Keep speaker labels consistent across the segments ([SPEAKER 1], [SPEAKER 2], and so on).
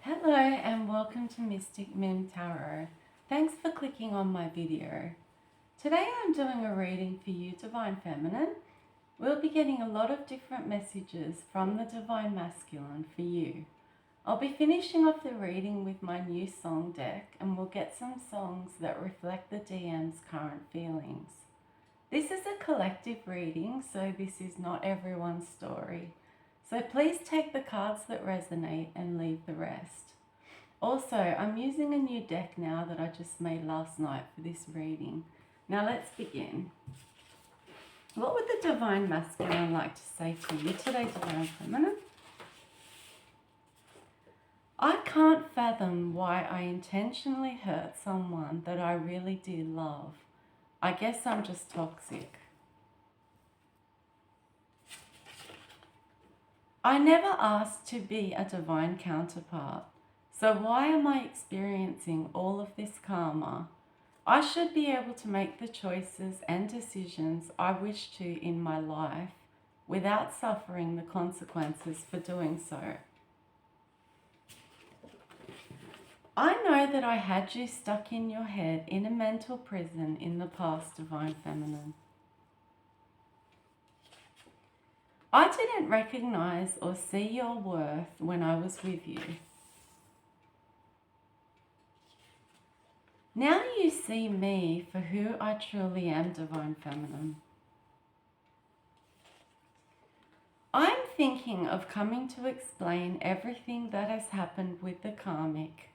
[SPEAKER 1] Hello and welcome to Mystic Mim Tarot. Thanks for clicking on my video. Today I'm doing a reading for you, Divine Feminine. We'll be getting a lot of different messages from the Divine Masculine for you. I'll be finishing off the reading with my new song deck and we'll get some songs that reflect the DM's current feelings. This is a collective reading, so this is not everyone's story. So please take the cards that resonate and leave the rest. Also, I'm using a new deck now that I just made last night for this reading. Now let's begin. What would the Divine Masculine like to say to you today, Divine Feminine? I can't fathom why I intentionally hurt someone that I really do love. I guess I'm just toxic. I never asked to be a divine counterpart, so why am I experiencing all of this karma? I should be able to make the choices and decisions I wish to in my life without suffering the consequences for doing so. I know that I had you stuck in your head in a mental prison in the past, Divine Feminine. I didn't recognize or see your worth when I was with you. Now you see me for who I truly am, Divine Feminine. I'm thinking of coming to explain everything that has happened with the karmic.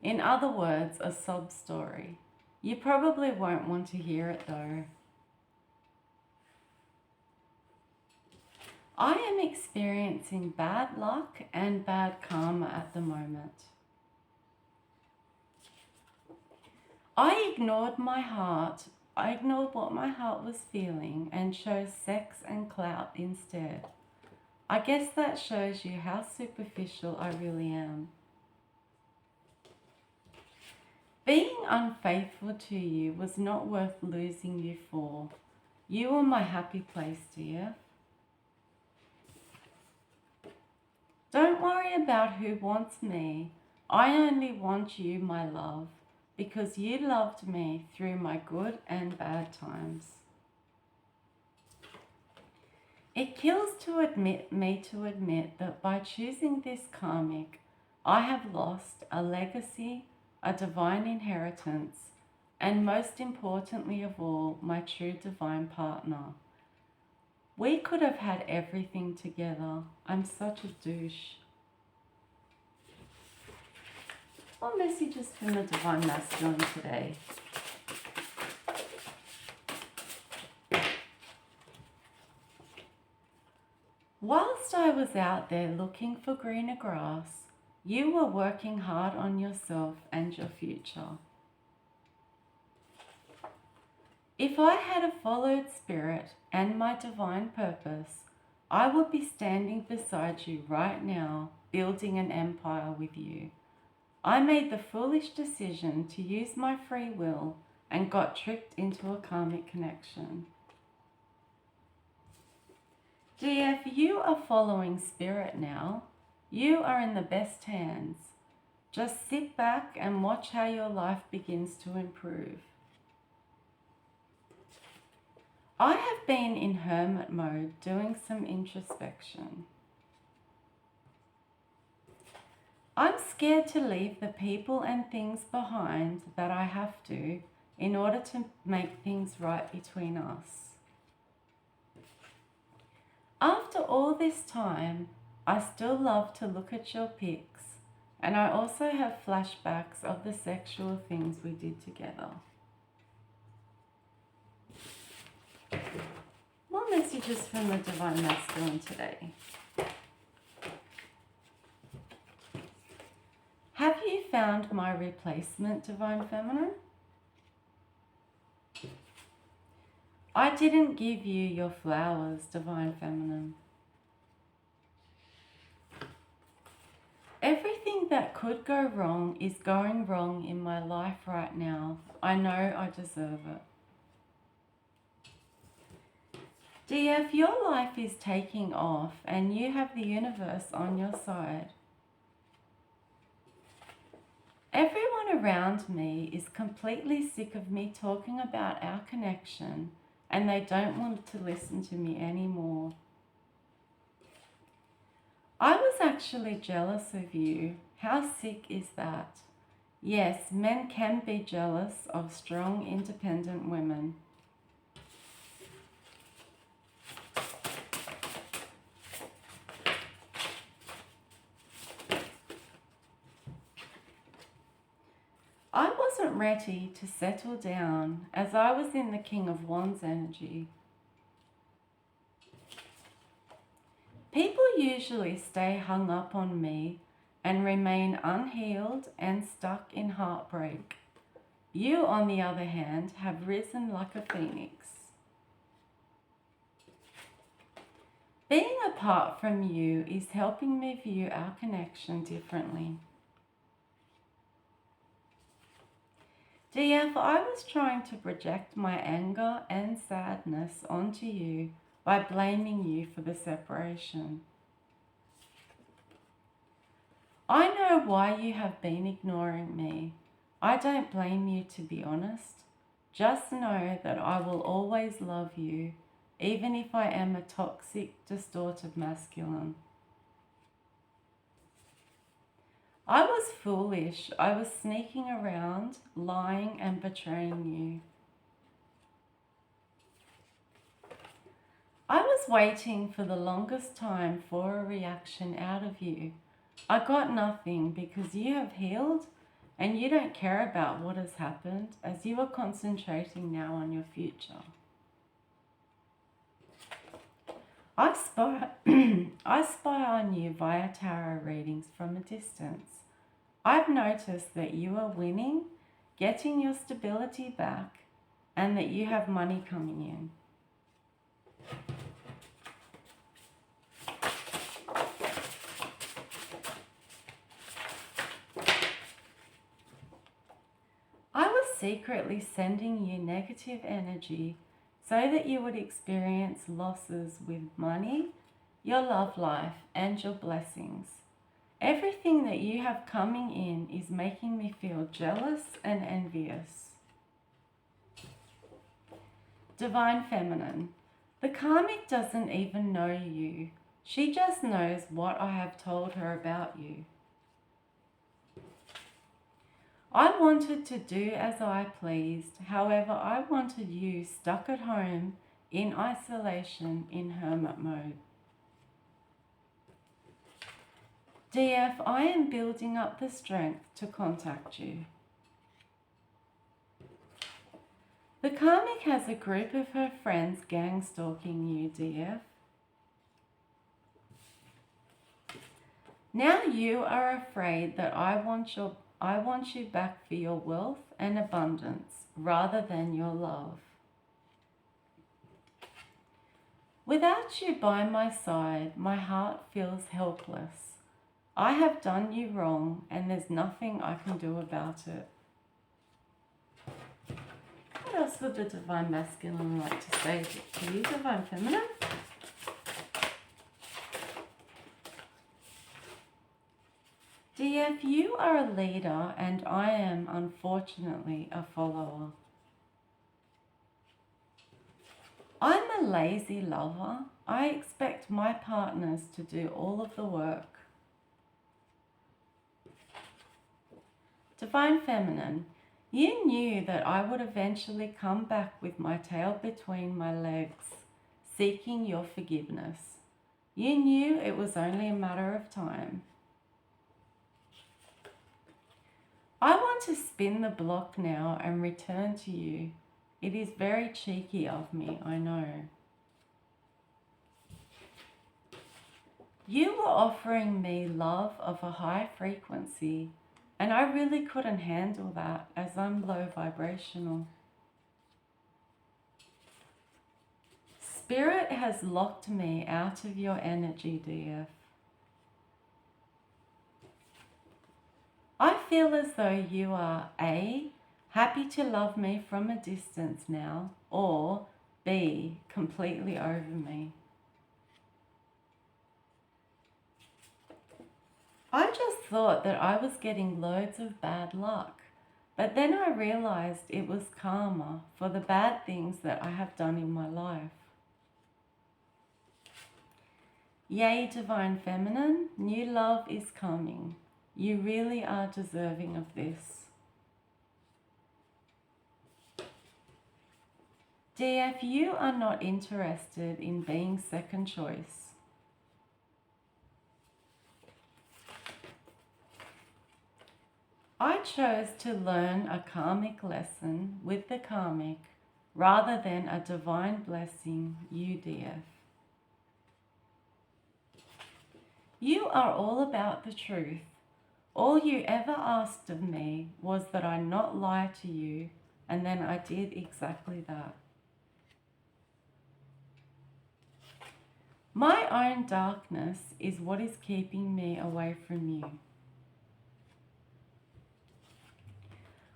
[SPEAKER 1] In other words, a sob story. You probably won't want to hear it though. I am experiencing bad luck and bad karma at the moment. I ignored my heart. I ignored what my heart was feeling and chose sex and clout instead. I guess that shows you how superficial I really am. Being unfaithful to you was not worth losing you for. You were my happy place, dear. Don't worry about who wants me. I only want you, my love, because you loved me through my good and bad times. It kills me to admit that by choosing this karmic, I have lost a legacy, a divine inheritance, and most importantly of all, my true divine partner. We could have had everything together. I'm such a douche. What messages from the Divine Masculine today? Whilst I was out there looking for greener grass, you were working hard on yourself and your future. If I had followed spirit and my divine purpose, I would be standing beside you right now, building an empire with you. I made the foolish decision to use my free will and got tricked into a karmic connection. Dear, if you are following spirit now, you are in the best hands. Just sit back and watch how your life begins to improve. I have been in hermit mode doing some introspection. I'm scared to leave the people and things behind that I have to in order to make things right between us. After all this time, I still love to look at your pics, and I also have flashbacks of the sexual things we did together. More messages from the Divine Masculine today. Have you found my replacement, Divine Feminine? I didn't give you your flowers, Divine Feminine. Everything that could go wrong is going wrong in my life right now. I know I deserve it. Dear, if your life is taking off and you have the universe on your side, around me is completely sick of me talking about our connection, and they don't want to listen to me anymore. I was actually jealous of you. How sick is that? Yes, men can be jealous of strong, independent women. I wasn't ready to settle down as I was in the King of Wands energy. People usually stay hung up on me and remain unhealed and stuck in heartbreak. You, on the other hand, have risen like a phoenix. Being apart from you is helping me view our connection differently. DF, I was trying to project my anger and sadness onto you by blaming you for the separation. I know why you have been ignoring me. I don't blame you, to be honest. Just know that I will always love you, even if I am a toxic, distorted masculine. I was foolish. I was sneaking around, lying and betraying you. I was waiting for the longest time for a reaction out of you. I got nothing because you have healed and you don't care about what has happened, as you are concentrating now on your future. I spy on you via tarot readings from a distance. I've noticed that you are winning, getting your stability back, and that you have money coming in. I was secretly sending you negative energy so that you would experience losses with money, your love life, and your blessings. Everything that you have coming in is making me feel jealous and envious. Divine Feminine, the karmic doesn't even know you. She just knows what I have told her about you. I wanted to do as I pleased. However, I wanted you stuck at home in isolation in hermit mode. DF, I am building up the strength to contact you. The karmic has a group of her friends gang stalking you, DF. Now you are afraid that I want you back for your wealth and abundance rather than your love. Without you by my side, my heart feels helpless. I have done you wrong and there's nothing I can do about it. What else would the Divine Masculine like to say to you, Divine Feminine? DF, you are a leader and I am, unfortunately, a follower. I'm a lazy lover. I expect my partners to do all of the work. Divine Feminine, you knew that I would eventually come back with my tail between my legs, seeking your forgiveness. You knew it was only a matter of time. I want to spin the block now and return to you. It is very cheeky of me, I know. You were offering me love of a high frequency, and I really couldn't handle that as I'm low vibrational. Spirit has locked me out of your energy, DF. I feel as though you are A, happy to love me from a distance now, or B, completely over me. I just thought that I was getting loads of bad luck. But then I realized it was karma for the bad things that I have done in my life. Yay, Divine Feminine, new love is coming. You really are deserving of this. DF, you are not interested in being second choice. I chose to learn a karmic lesson with the karmic rather than a divine blessing, you DF. You are all about the truth. All you ever asked of me was that I not lie to you, and then I did exactly that. My own darkness is what is keeping me away from you.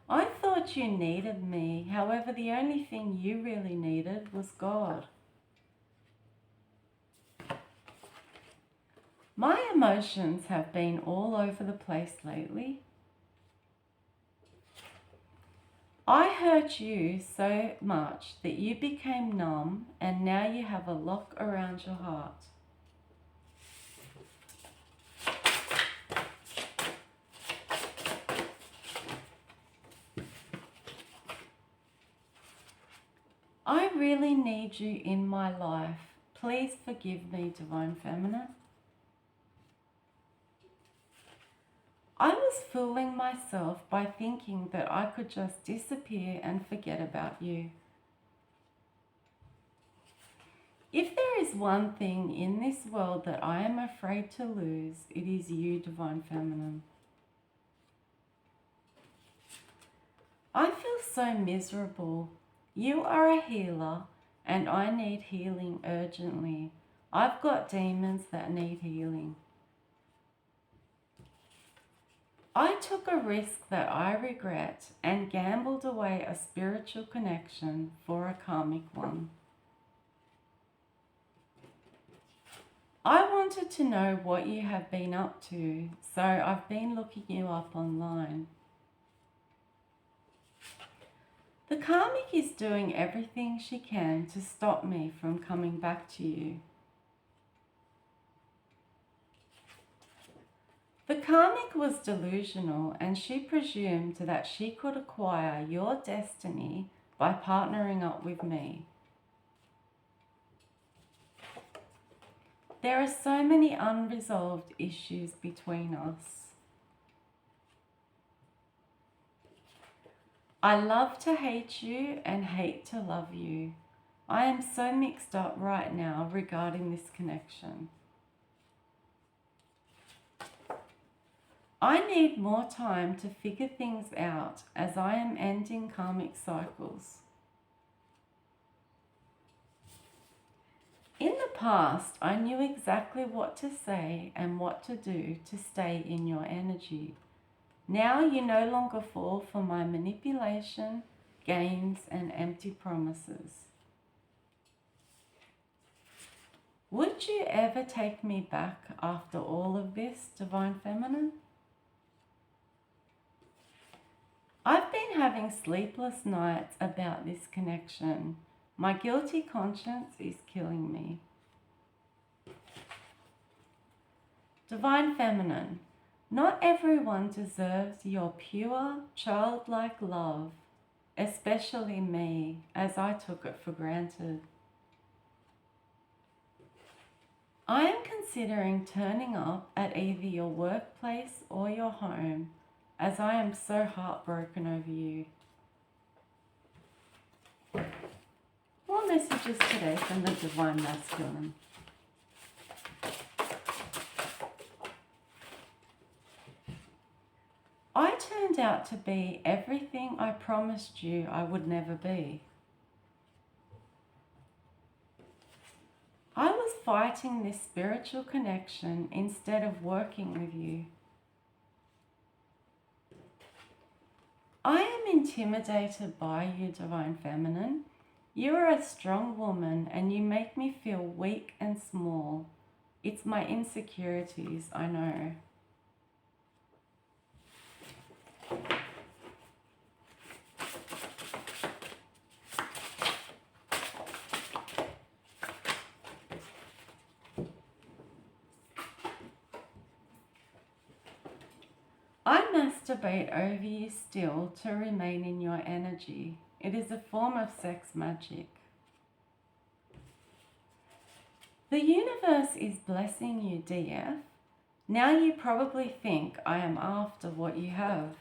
[SPEAKER 1] I thought you needed me, however, the only thing you really needed was God. My emotions have been all over the place lately. I hurt you so much that you became numb, and now you have a lock around your heart. I really need you in my life. Please forgive me, Divine Feminine. I was fooling myself by thinking that I could just disappear and forget about you. If there is one thing in this world that I am afraid to lose, it is you, Divine Feminine. I feel so miserable. You are a healer, and I need healing urgently. I've got demons that need healing. I took a risk that I regret and gambled away a spiritual connection for a karmic one. I wanted to know what you have been up to, so I've been looking you up online. The karmic is doing everything she can to stop me from coming back to you. The karmic was delusional, and she presumed that she could acquire your destiny by partnering up with me. There are so many unresolved issues between us. I love to hate you and hate to love you. I am so mixed up right now regarding this connection. I need more time to figure things out as I am ending karmic cycles. In the past, I knew exactly what to say and what to do to stay in your energy. Now you no longer fall for my manipulation, games, and empty promises. Would you ever take me back after all of this, Divine Feminine? I've been having sleepless nights about this connection. My guilty conscience is killing me. Divine Feminine, not everyone deserves your pure, childlike love, especially me, as I took it for granted. I am considering turning up at either your workplace or your home, as I am so heartbroken over you. More messages today from the Divine Masculine. I turned out to be everything I promised you I would never be. I was fighting this spiritual connection instead of working with you. I am intimidated by you, Divine Feminine. You are a strong woman and you make me feel weak and small. It's my insecurities, I know. I masturbate over you still to remain in your energy. It is a form of sex magic. The universe is blessing you, DF. Now you probably think I am after what you have.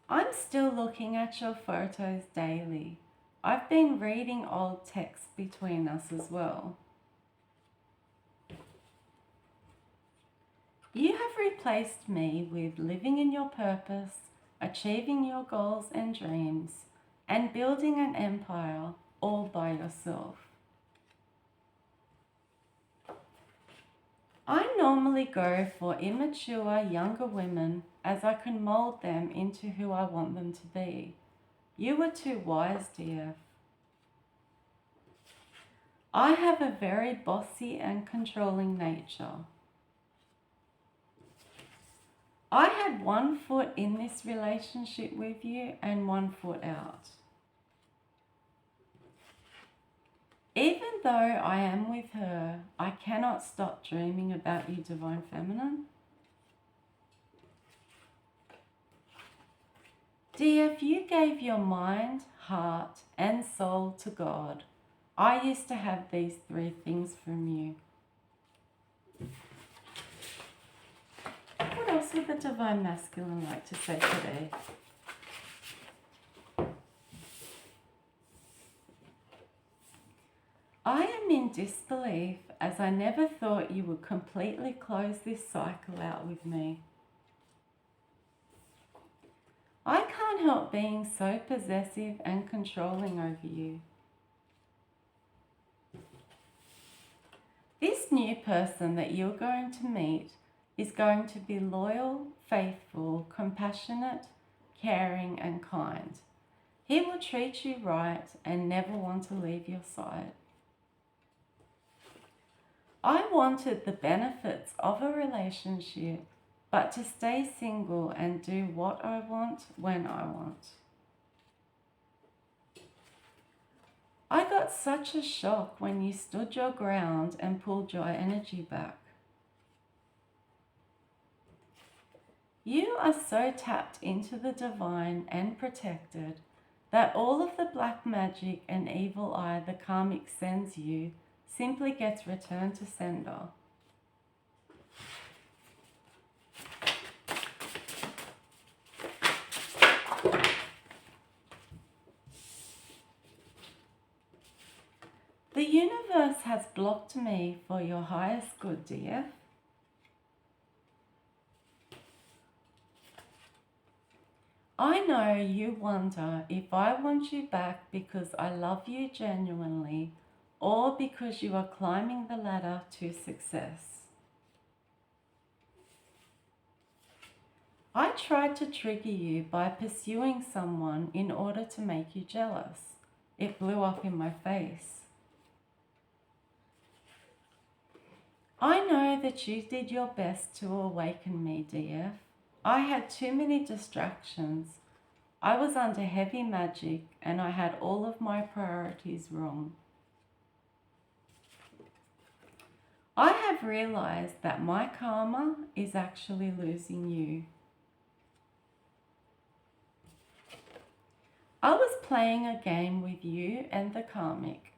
[SPEAKER 1] I'm still looking at your photos daily. I've been reading old texts between us as well. You have replaced me with living in your purpose, achieving your goals and dreams, and building an empire all by yourself. I normally go for immature younger women as I can mold them into who I want them to be. You were too wise, dear. I have a very bossy and controlling nature. I had 1 foot in this relationship with you and 1 foot out. Even though I am with her, I cannot stop dreaming about you, Divine Feminine. Dear, if you gave your mind, heart, and soul to God, I used to have these 3 things from you. What else would the Divine Masculine like to say today? I am in disbelief as I never thought you would completely close this cycle out with me. I can't help being so possessive and controlling over you. This new person that you're going to meet is going to be loyal, faithful, compassionate, caring, and kind. He will treat you right and never want to leave your side. I wanted the benefits of a relationship, but to stay single and do what I want when I want. I got such a shock when you stood your ground and pulled your energy back. You are so tapped into the divine and protected that all of the black magic and evil eye the karmic sends you simply gets returned to sender. The universe has blocked me for your highest good, dear. I know you wonder if I want you back because I love you genuinely or because you are climbing the ladder to success. I tried to trigger you by pursuing someone in order to make you jealous. It blew up in my face. I know that you did your best to awaken me, dear. I had too many distractions. I was under heavy magic and I had all of my priorities wrong. I have realized that my karma is actually losing you. I was playing a game with you and the karmic.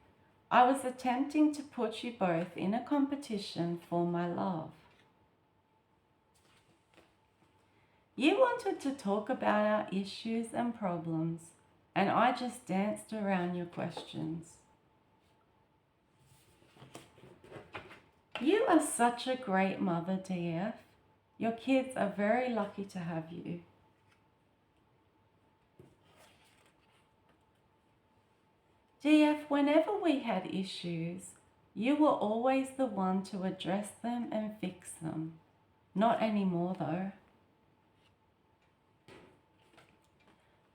[SPEAKER 1] I was attempting to put you both in a competition for my love. You wanted to talk about our issues and problems, and I just danced around your questions. You are such a great mother, DF. Your kids are very lucky to have you. DF, whenever we had issues, you were always the one to address them and fix them. Not anymore though.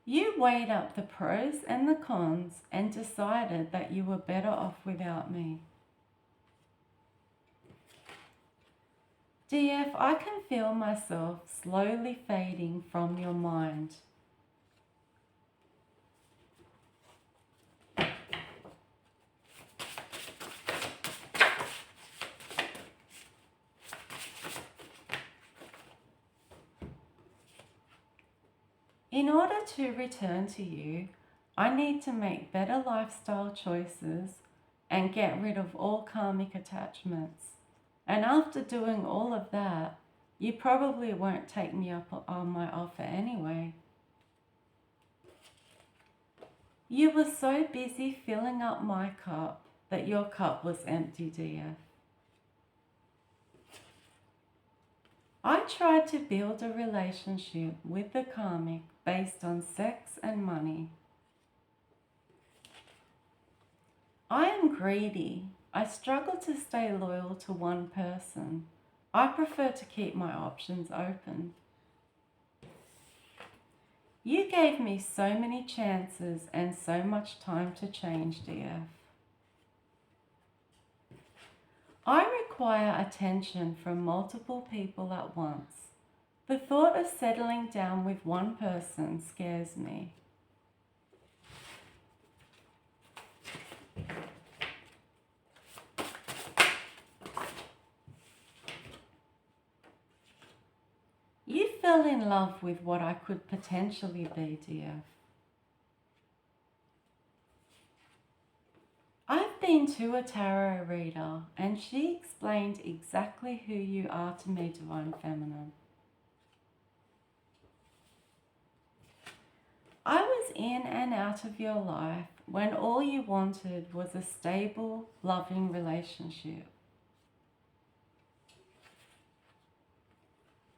[SPEAKER 1] You weighed up the pros and the cons and decided that you were better off without me. DF, I can feel myself slowly fading from your mind. In order to return to you, I need to make better lifestyle choices and get rid of all karmic attachments. And after doing all of that, you probably won't take me up on my offer anyway. You were so busy filling up my cup that your cup was empty, dear. I tried to build a relationship with the karmic based on sex and money. I am greedy. I struggle to stay loyal to one person. I prefer to keep my options open. You gave me so many chances and so much time to change, dear. I require attention from multiple people at once. The thought of settling down with one person scares me. You fell in love with what I could potentially be, dear. I've been to a tarot reader and she explained exactly who you are to me, Divine Feminine. I was in and out of your life when all you wanted was a stable, loving relationship.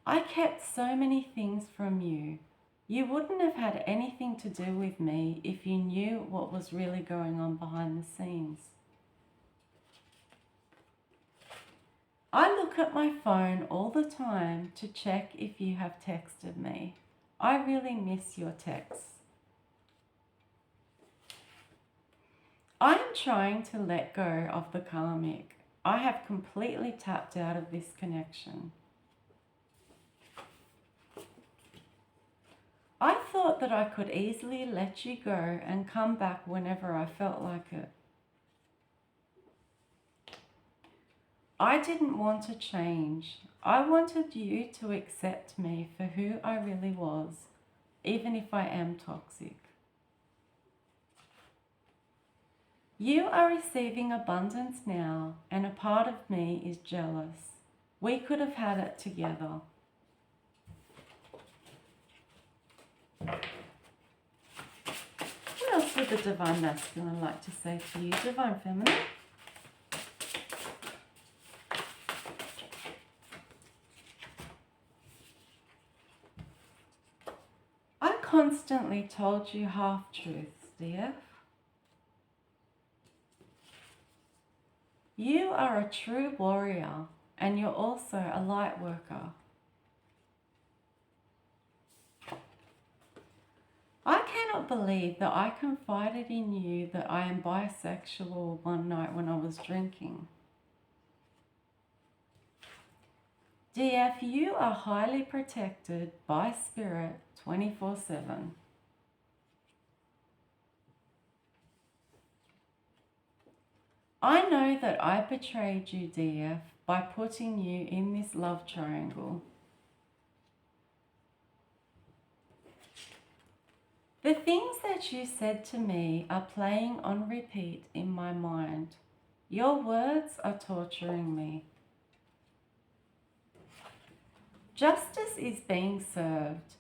[SPEAKER 1] I kept so many things from you. You wouldn't have had anything to do with me if you knew what was really going on behind the scenes. I look at my phone all the time to check if you have texted me. I really miss your texts. I am trying to let go of the karmic. I have completely tapped out of this connection. I thought that I could easily let you go and come back whenever I felt like it. I didn't want to change. I wanted you to accept me for who I really was, even if I am toxic. You are receiving abundance now, and a part of me is jealous. We could have had it together. What else would the Divine Masculine like to say to you, Divine Feminine? I constantly told you half-truths, dear. You are a true warrior, and you're also a light worker. I cannot believe that I confided in you that I am bisexual one night when I was drinking. DF, you are highly protected by spirit 24/7. I know that I betrayed you, DF, by putting you in this love triangle. The things that you said to me are playing on repeat in my mind. Your words are torturing me. Justice is being served.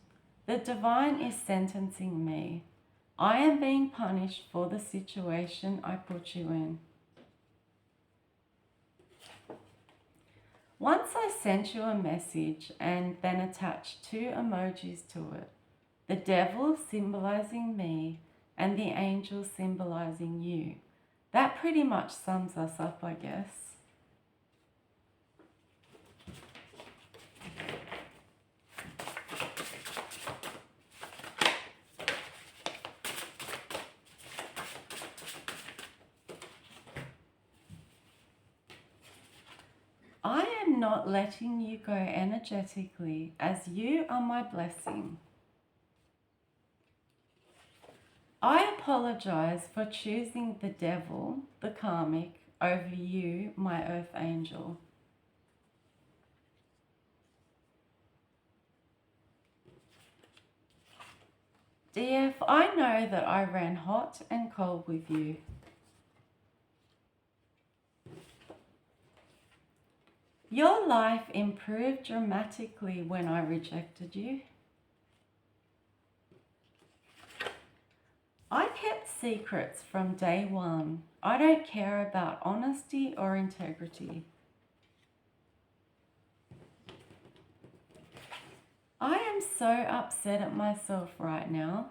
[SPEAKER 1] The divine is sentencing me. I am being punished for the situation I put you in. Once I sent you a message and then attached 2 emojis to it. The devil symbolizing me and the angel symbolizing you. That pretty much sums us up, I guess. I am not letting you go energetically, as you are my blessing. I apologize for choosing the devil, the karmic, over you, my earth angel. DF, I know that I ran hot and cold with you. Your life improved dramatically when I rejected you. I kept secrets from day one. I don't care about honesty or integrity. I am so upset at myself right now.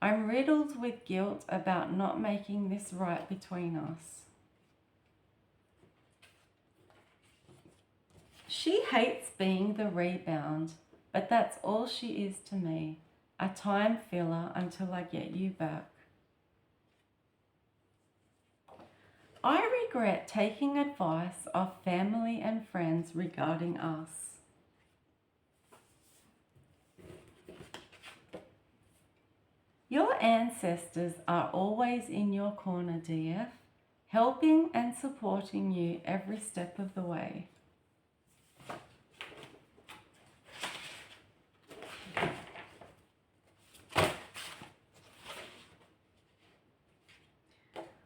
[SPEAKER 1] I'm riddled with guilt about not making this right between us. She hates being the rebound, but that's all she is to me, a time filler until I get you back. I regret taking advice of family and friends regarding us. Your ancestors are always in your corner, DF, helping and supporting you every step of the way.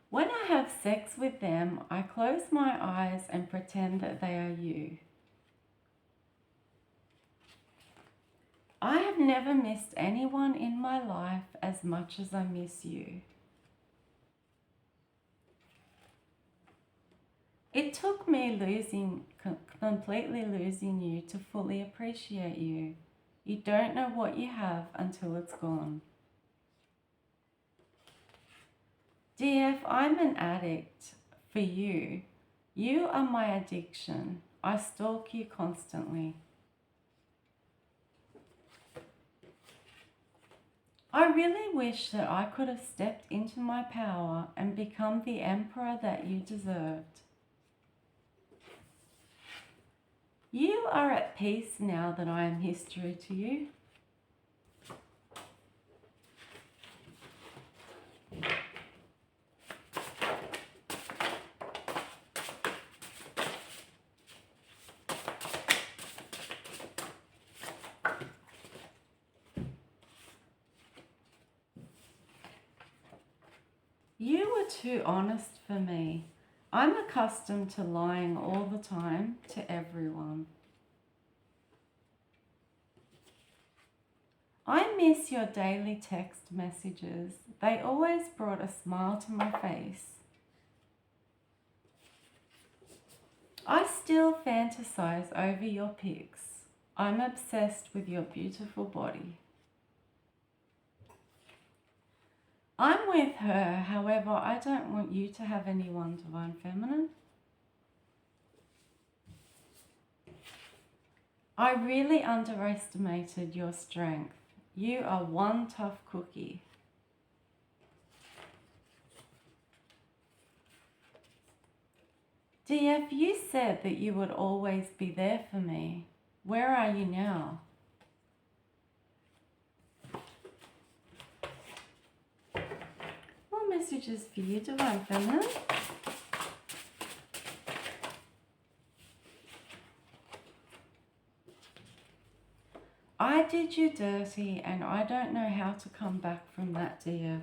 [SPEAKER 1] When I have sex with them, I close my eyes and pretend that they are you. I have never missed anyone in my life as much as I miss you. It took me completely losing you to fully appreciate you. You don't know what you have until it's gone. DF, I'm an addict for you. You are my addiction. I stalk you constantly. I really wish that I could have stepped into my power and become the emperor that you deserved. You are at peace now that I am history to you. You were too honest for me. I'm accustomed to lying all the time to everyone. I miss your daily text messages. They always brought a smile to my face. I still fantasize over your pics. I'm obsessed with your beautiful body. I'm with her, however, I don't want you to have anyone, Divine Feminine. I really underestimated your strength. You are one tough cookie. DF, you said that you would always be there for me. Where are you now? More messages for you, Divine Feminine. I did you dirty and I don't know how to come back from that, DF.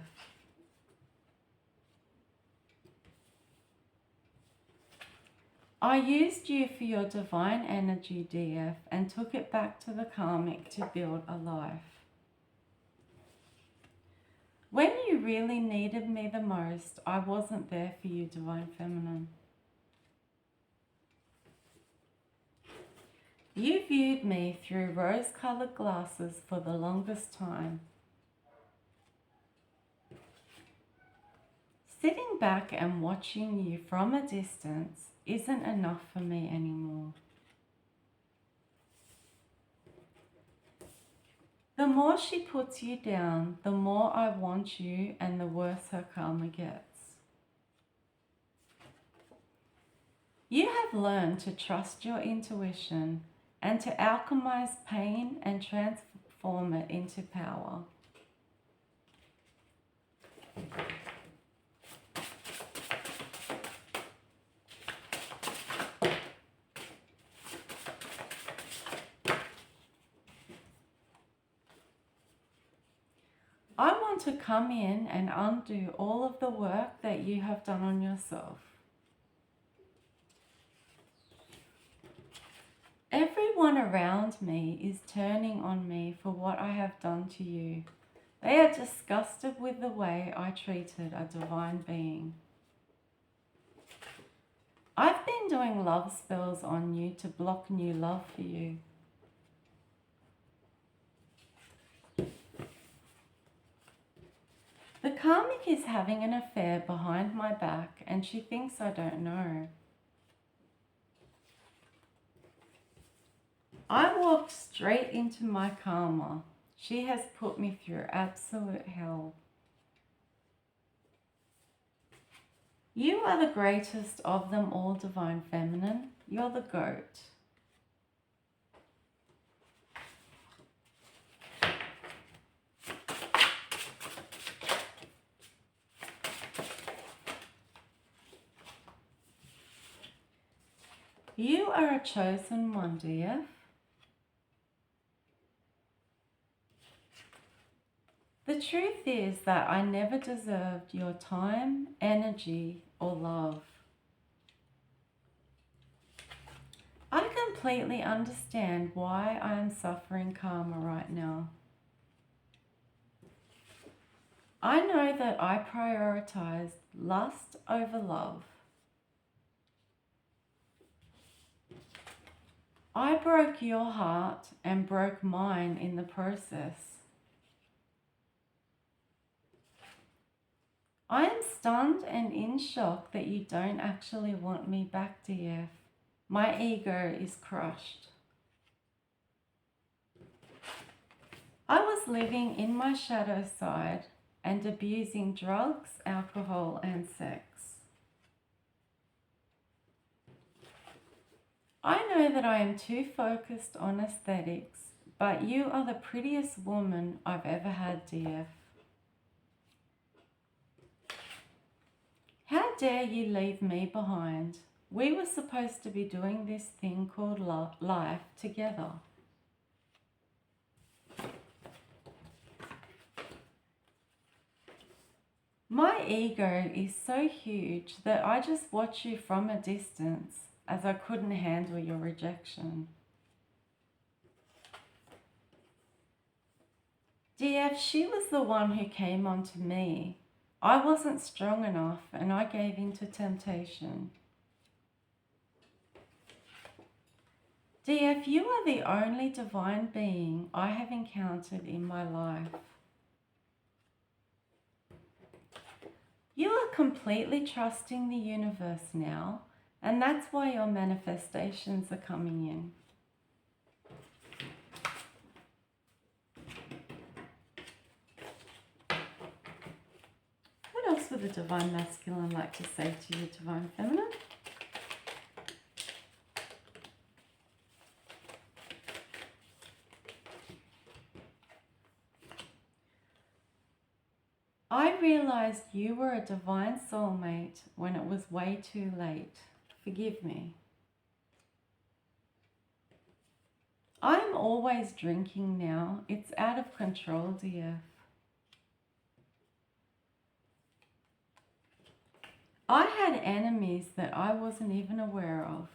[SPEAKER 1] I used you for your divine energy, DF, and took it back to the karmic to build a life. When you really needed me the most, I wasn't there for you, Divine Feminine. You viewed me through rose-colored glasses for the longest time. Sitting back and watching you from a distance isn't enough for me anymore. The more she puts you down, the more I want you and the worse her karma gets. You have learned to trust your intuition and to alchemize pain and transform it into power. I'm want to come in and undo all of the work that you have done on yourself. Everyone around me is turning on me for what I have done to you. They are disgusted with the way I treated a divine being. I've been doing love spells on you to block new love for you. The karmic is having an affair behind my back and she thinks I don't know. I walked straight into my karma. She has put me through absolute hell. You are the greatest of them all, Divine Feminine. You're the goat. You are a chosen one, dear. The truth is that I never deserved your time, energy, or love. I completely understand why I am suffering karma right now. I know that I prioritized lust over love. I broke your heart and broke mine in the process. I am stunned and in shock that you don't actually want me back, DF. My ego is crushed. I was living in my shadow side and abusing drugs, alcohol, and sex. I know that I am too focused on aesthetics, but you are the prettiest woman I've ever had, DF. How dare you leave me behind? We were supposed to be doing this thing called life together. My ego is so huge that I just watch you from a distance as I couldn't handle your rejection. DF, she was the one who came onto me. I wasn't strong enough and I gave in to temptation. DF, you are the only divine being I have encountered in my life. You are completely trusting the universe now, and that's why your manifestations are coming in. What else would the Divine Masculine like to say to you, Divine Feminine? I realized you were a divine soulmate when it was way too late. Forgive me. I'm always drinking now. It's out of control, dear. I had enemies that I wasn't even aware of.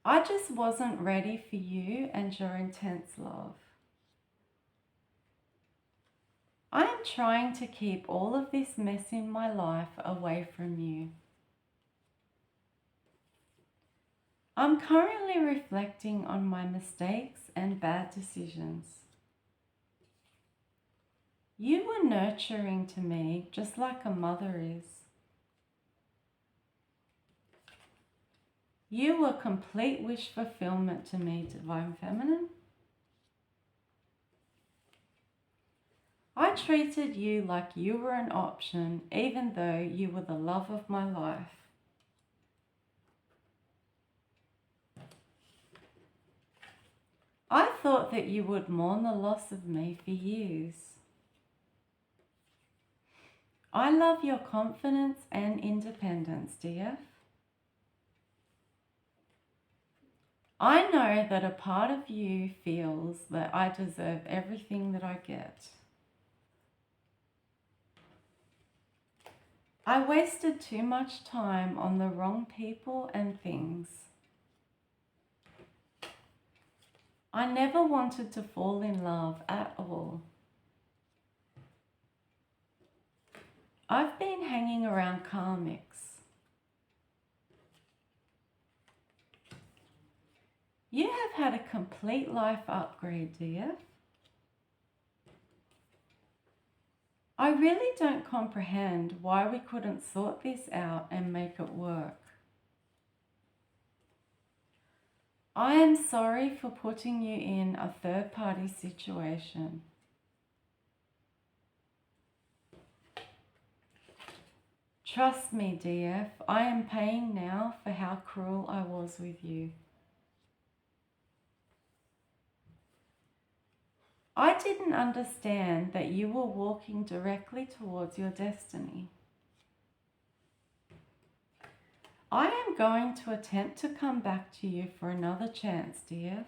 [SPEAKER 1] I just wasn't ready for you and your intense love. I am trying to keep all of this mess in my life away from you. I'm currently reflecting on my mistakes and bad decisions. You were nurturing to me just like a mother is. You were complete wish fulfillment to me, Divine Feminine. I treated you like you were an option, even though you were the love of my life. I thought that you would mourn the loss of me for years. I love your confidence and independence, dear. I know that a part of you feels that I deserve everything that I get. I wasted too much time on the wrong people and things. I never wanted to fall in love at all. I've been hanging around karmics. You have had a complete life upgrade, dear. I really don't comprehend why we couldn't sort this out and make it work. I am sorry for putting you in a third-party situation. Trust me, DF, I am paying now for how cruel I was with you. I didn't understand that you were walking directly towards your destiny. I am going to attempt to come back to you for another chance, dear.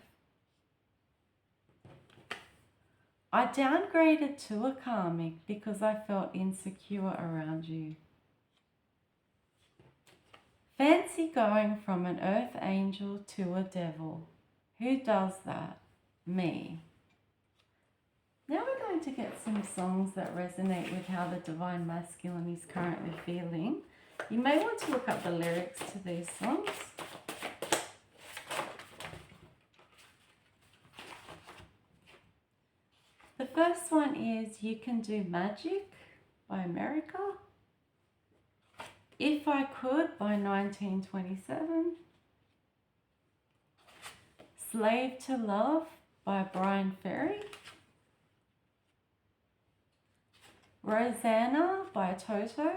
[SPEAKER 1] I downgraded to a karmic because I felt insecure around you. Fancy going from an earth angel to a devil. Who does that? Me. Now we're going to get some songs that resonate with how the Divine Masculine is currently feeling. You may want to look up the lyrics to these songs. The first one is You Can Do Magic by America. If I Could by 1927. Slave to Love by Brian Ferry. Rosanna by Toto.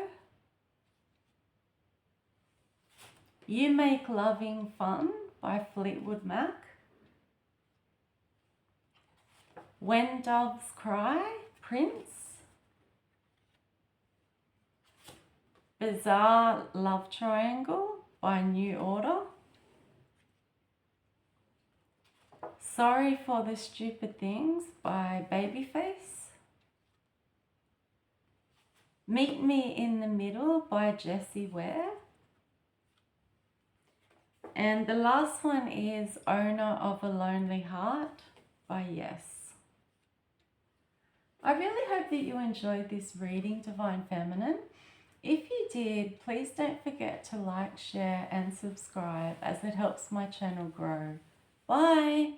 [SPEAKER 1] You Make Loving Fun by Fleetwood Mac. When Doves Cry, Prince. Bizarre Love Triangle by New Order. Sorry for the Stupid Things by Babyface. Meet Me in the Middle by Jessie Ware. And the last one is Owner of a Lonely Heart by Yes. I really hope that you enjoyed this reading, Divine Feminine. If you did, please don't forget to like, share and subscribe as it helps my channel grow. Bye!